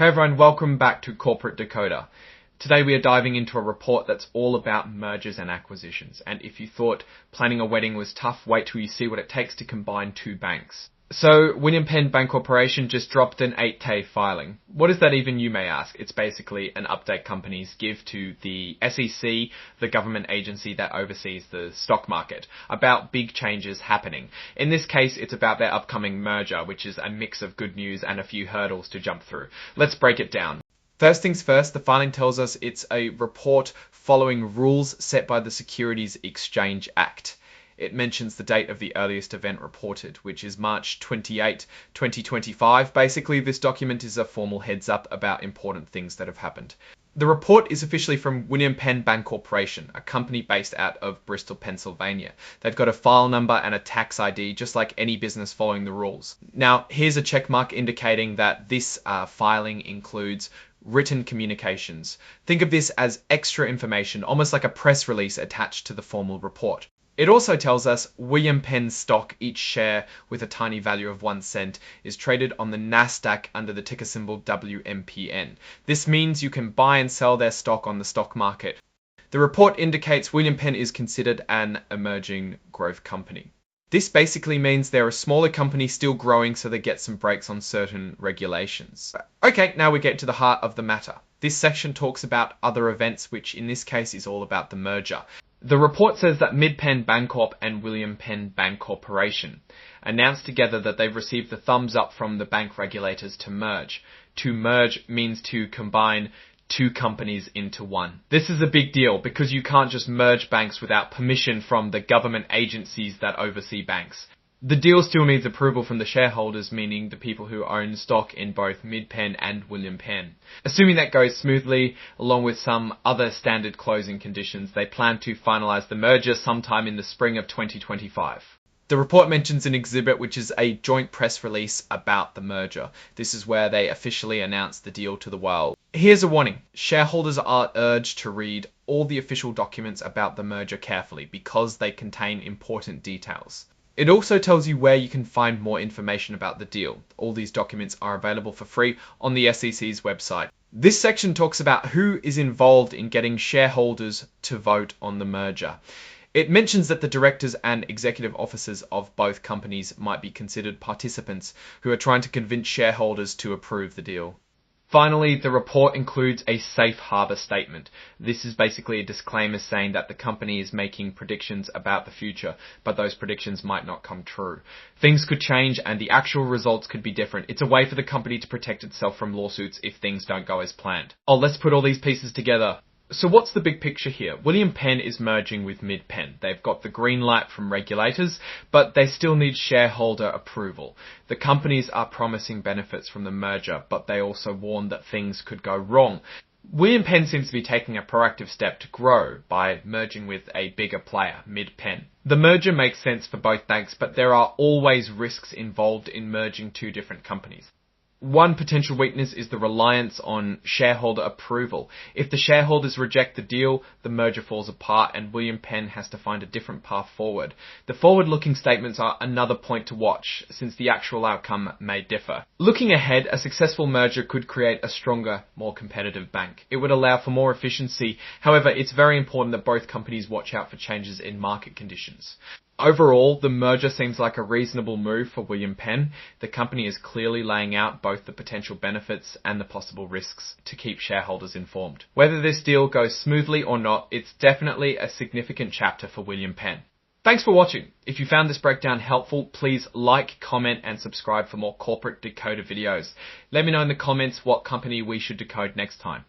Hey everyone, welcome back to Corporate Decoder. Today we are diving into a report that's all about mergers and acquisitions. And if you thought planning a wedding was tough, wait till you see what it takes to combine two banks. So, Penn Bancorporation just dropped an 8K filing. What is that even, you may ask? It's basically an update companies give to the SEC, the government agency that oversees the stock market, about big changes happening. In this case, it's about their upcoming merger, which is a mix of good news and a few hurdles to jump through. Let's break it down. First things first, the filing tells us it's a report following rules set by the Securities Exchange Act. It mentions the date of the earliest event reported, which is March 28, 2025. Basically, this document is a formal heads up about important things that have happened. The report is officially from Penn Bancorporation, a company based out of Bristol, Pennsylvania. They've got a file number and a tax ID, just like any business following the rules. Now, here's a check mark indicating that this filing includes written communications. Think of this as extra information, almost like a press release attached to the formal report. It also tells us Penn stock, each share with a tiny value of 1 cent, is traded on the NASDAQ under the ticker symbol WMPN. This means you can buy and sell their stock on the stock market. The report indicates Penn is considered an emerging growth company. This basically means they're a smaller company still growing, so they get some breaks on certain regulations. Okay, now we get to the heart of the matter. This section talks about other events, which in this case is all about the merger. The report says that Penn Bancorp and Penn Bancorporation announced together that they've received the thumbs up from the bank regulators to merge. To merge means to combine two companies into one. This is a big deal because you can't just merge banks without permission from the government agencies that oversee banks. The deal still needs approval from the shareholders, meaning the people who own stock in both Penn and Penn. Assuming that goes smoothly, along with some other standard closing conditions, they plan to finalize the merger sometime in the spring of 2025. The report mentions an exhibit which is a joint press release about the merger. This is where they officially announce the deal to the world. Here's a warning. Shareholders are urged to read all the official documents about the merger carefully because they contain important details. It also tells you where you can find more information about the deal. All these documents are available for free on the SEC's website. This section talks about who is involved in getting shareholders to vote on the merger. It mentions that the directors and executive officers of both companies might be considered participants who are trying to convince shareholders to approve the deal. Finally, the report includes a safe harbor statement. This is basically a disclaimer saying that the company is making predictions about the future, but those predictions might not come true. Things could change and the actual results could be different. It's a way for the company to protect itself from lawsuits if things don't go as planned. Let's put all these pieces together. So what's the big picture here? Penn is merging with Penn. They've got the green light from regulators, but they still need shareholder approval. The companies are promising benefits from the merger, but they also warn that things could go wrong. Penn seems to be taking a proactive step to grow by merging with a bigger player, Penn. The merger makes sense for both banks, but there are always risks involved in merging two different companies. One potential weakness is the reliance on shareholder approval. If the shareholders reject the deal, the merger falls apart and Penn has to find a different path forward. The forward-looking statements are another point to watch, since the actual outcome may differ. Looking ahead, a successful merger could create a stronger, more competitive bank. It would allow for more efficiency. However, it's very important that both companies watch out for changes in market conditions. Overall, the merger seems like a reasonable move for Penn. The company is clearly laying out both the potential benefits and the possible risks to keep shareholders informed. Whether this deal goes smoothly or not, it's definitely a significant chapter for Penn. Thanks for watching. If you found this breakdown helpful, please like, comment, and subscribe for more corporate decoder videos. Let me know in the comments what company we should decode next time.